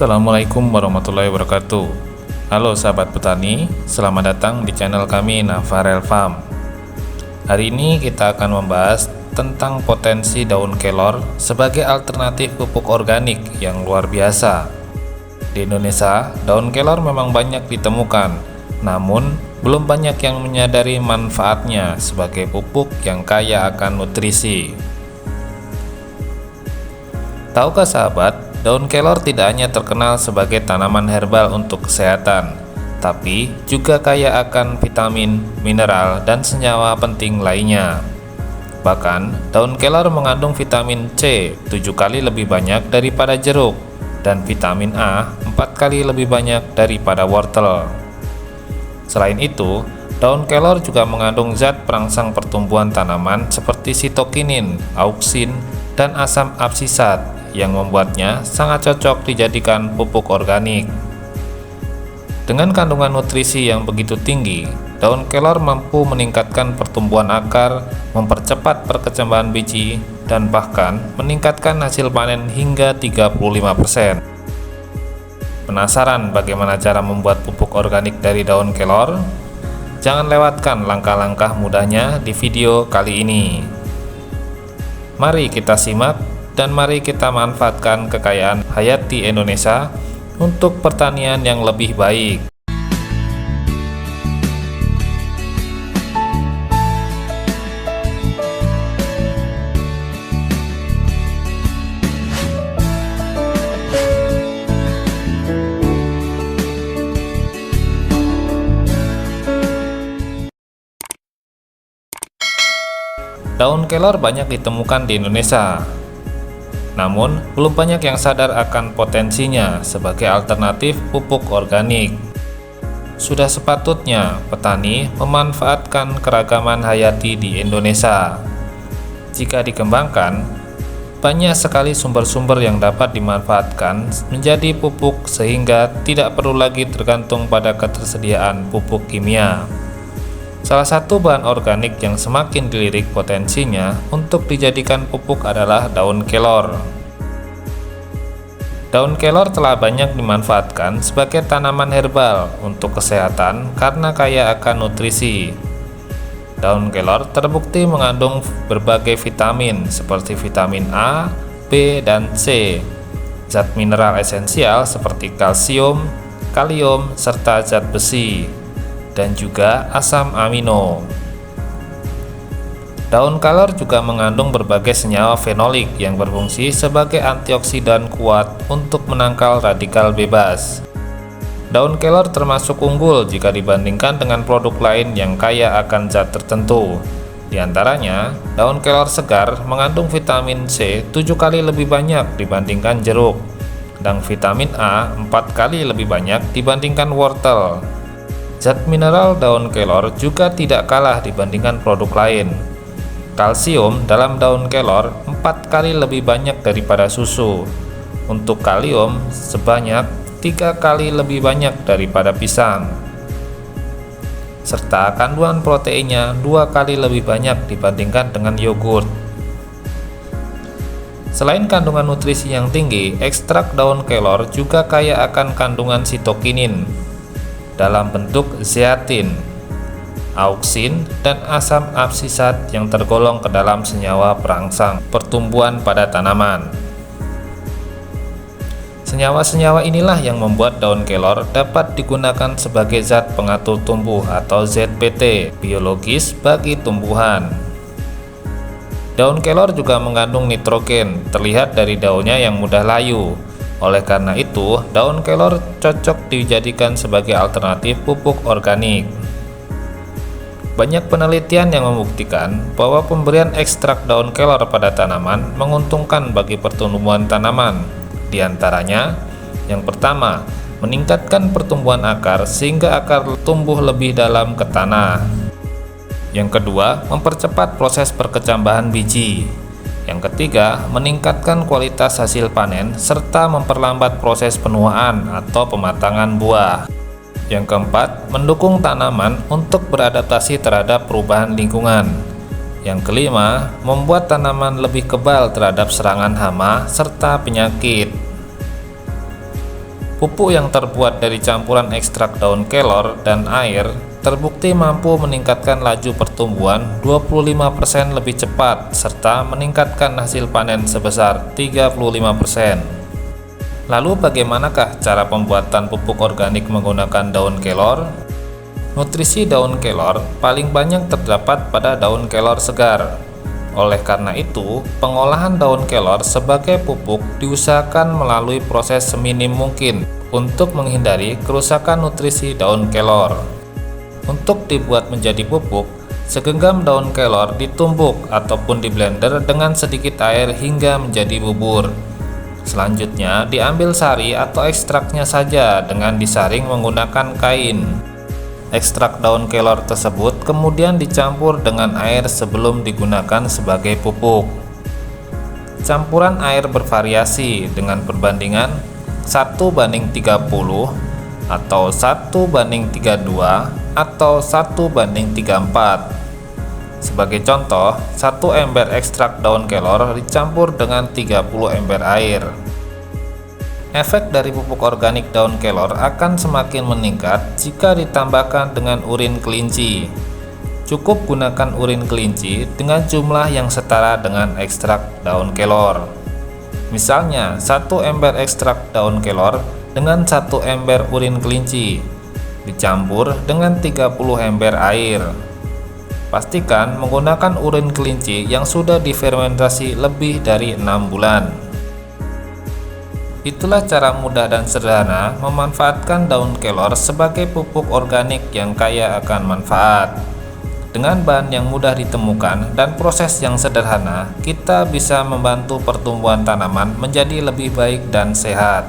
Assalamualaikum warahmatullahi wabarakatuh. Halo sahabat petani, selamat datang di channel kami Navarel Farm. Hari ini kita akan membahas tentang potensi daun kelor sebagai alternatif pupuk organik yang luar biasa. Di Indonesia, daun kelor memang banyak ditemukan, namun belum banyak yang menyadari manfaatnya sebagai pupuk yang kaya akan nutrisi. Tahukah sahabat, daun kelor tidak hanya terkenal sebagai tanaman herbal untuk kesehatan, tapi juga kaya akan vitamin, mineral, dan senyawa penting lainnya. Bahkan, daun kelor mengandung vitamin C 7 kali lebih banyak daripada jeruk, dan vitamin A 4 kali lebih banyak daripada wortel. Selain itu, daun kelor juga mengandung zat perangsang pertumbuhan tanaman seperti sitokinin, auksin, dan asam absisat yang membuatnya sangat cocok dijadikan pupuk organik. Dengan kandungan nutrisi yang begitu tinggi, daun kelor mampu meningkatkan pertumbuhan akar, mempercepat perkecambahan biji, dan bahkan meningkatkan hasil panen hingga 35%. Penasaran bagaimana cara membuat pupuk organik dari daun kelor? Jangan lewatkan langkah-langkah mudahnya di video kali ini. Mari kita simak dan mari kita manfaatkan kekayaan hayati Indonesia untuk pertanian yang lebih baik. Daun kelor banyak ditemukan di Indonesia, namun belum banyak yang sadar akan potensinya sebagai alternatif pupuk organik. Sudah sepatutnya petani memanfaatkan keragaman hayati di Indonesia. Jika dikembangkan, banyak sekali sumber-sumber yang dapat dimanfaatkan menjadi pupuk sehingga tidak perlu lagi tergantung pada ketersediaan pupuk kimia. Salah satu bahan organik yang semakin dilirik potensinya untuk dijadikan pupuk adalah daun kelor. Daun kelor telah banyak dimanfaatkan sebagai tanaman herbal untuk kesehatan karena kaya akan nutrisi. Daun kelor terbukti mengandung berbagai vitamin seperti vitamin A, B, dan C, zat mineral esensial seperti kalsium, kalium, serta zat besi, dan juga asam amino. Daun kelor juga mengandung berbagai senyawa fenolik yang berfungsi sebagai antioksidan kuat untuk menangkal radikal bebas. Daun kelor termasuk unggul jika dibandingkan dengan produk lain yang kaya akan zat tertentu. Di antaranya, daun kelor segar mengandung vitamin C 7 kali lebih banyak dibandingkan jeruk, dan vitamin A 4 kali lebih banyak dibandingkan wortel. Zat mineral daun kelor juga tidak kalah dibandingkan produk lain. Kalsium dalam daun kelor 4 kali lebih banyak daripada susu. Untuk kalium sebanyak 3 kali lebih banyak daripada pisang. Serta kandungan proteinnya 2 kali lebih banyak dibandingkan dengan yogurt. Selain kandungan nutrisi yang tinggi, ekstrak daun kelor juga kaya akan kandungan sitokinin dalam bentuk zeatin, auksin, dan asam absisat yang tergolong ke dalam senyawa perangsang pertumbuhan pada tanaman. Senyawa-senyawa inilah yang membuat daun kelor dapat digunakan sebagai zat pengatur tumbuh atau ZPT biologis bagi tumbuhan. Daun kelor juga mengandung nitrogen, terlihat dari daunnya yang mudah layu. Oleh karena itu, daun kelor cocok dijadikan sebagai alternatif pupuk organik. Banyak penelitian yang membuktikan bahwa pemberian ekstrak daun kelor pada tanaman menguntungkan bagi pertumbuhan tanaman. Di antaranya, yang pertama, meningkatkan pertumbuhan akar sehingga akar tumbuh lebih dalam ke tanah. Yang kedua, mempercepat proses perkecambahan biji. Yang ketiga, meningkatkan kualitas hasil panen serta memperlambat proses penuaan atau pematangan buah. Yang keempat, mendukung tanaman untuk beradaptasi terhadap perubahan lingkungan. Yang kelima, membuat tanaman lebih kebal terhadap serangan hama serta penyakit. Pupuk yang terbuat dari campuran ekstrak daun kelor dan air terbukti mampu meningkatkan laju pertumbuhan 25% lebih cepat serta meningkatkan hasil panen sebesar 35%. Lalu bagaimanakah cara pembuatan pupuk organik menggunakan daun kelor? Nutrisi daun kelor paling banyak terdapat pada daun kelor segar. Oleh karena itu, pengolahan daun kelor sebagai pupuk diusahakan melalui proses seminim mungkin untuk menghindari kerusakan nutrisi daun kelor. Untuk dibuat menjadi pupuk, segenggam daun kelor ditumbuk ataupun di blender dengan sedikit air hingga menjadi bubur. Selanjutnya, diambil sari atau ekstraknya saja dengan disaring menggunakan kain. Ekstrak daun kelor tersebut kemudian dicampur dengan air sebelum digunakan sebagai pupuk. Campuran air bervariasi dengan perbandingan 1:30 atau 1:32 atau 1:34. Sebagai contoh, 1 ember ekstrak daun kelor dicampur dengan 30 ember air. Efek dari pupuk organik daun kelor akan semakin meningkat jika ditambahkan dengan urin kelinci. Cukup gunakan urin kelinci dengan jumlah yang setara dengan ekstrak daun kelor. Misalnya, 1 ember ekstrak daun kelor dengan 1 ember urin kelinci, dicampur dengan 30 ember air. Pastikan menggunakan urin kelinci yang sudah difermentasi lebih dari 6 bulan. Itulah cara mudah dan sederhana memanfaatkan daun kelor sebagai pupuk organik yang kaya akan manfaat. Dengan bahan yang mudah ditemukan dan proses yang sederhana, kita bisa membantu pertumbuhan tanaman menjadi lebih baik dan sehat.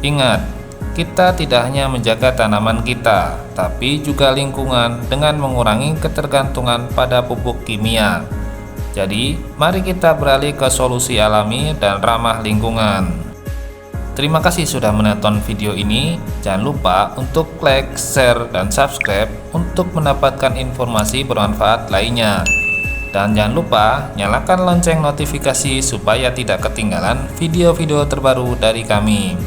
Ingat, kita tidak hanya menjaga tanaman kita, tapi juga lingkungan dengan mengurangi ketergantungan pada pupuk kimia. Jadi, mari kita beralih ke solusi alami dan ramah lingkungan. Terima kasih sudah menonton video ini. Jangan lupa untuk like, share, dan subscribe untuk mendapatkan informasi bermanfaat lainnya. Dan jangan lupa nyalakan lonceng notifikasi supaya tidak ketinggalan video-video terbaru dari kami.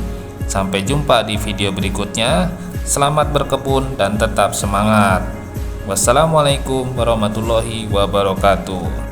Sampai jumpa di video berikutnya. Selamat berkebun dan tetap semangat. Wassalamualaikum warahmatullahi wabarakatuh.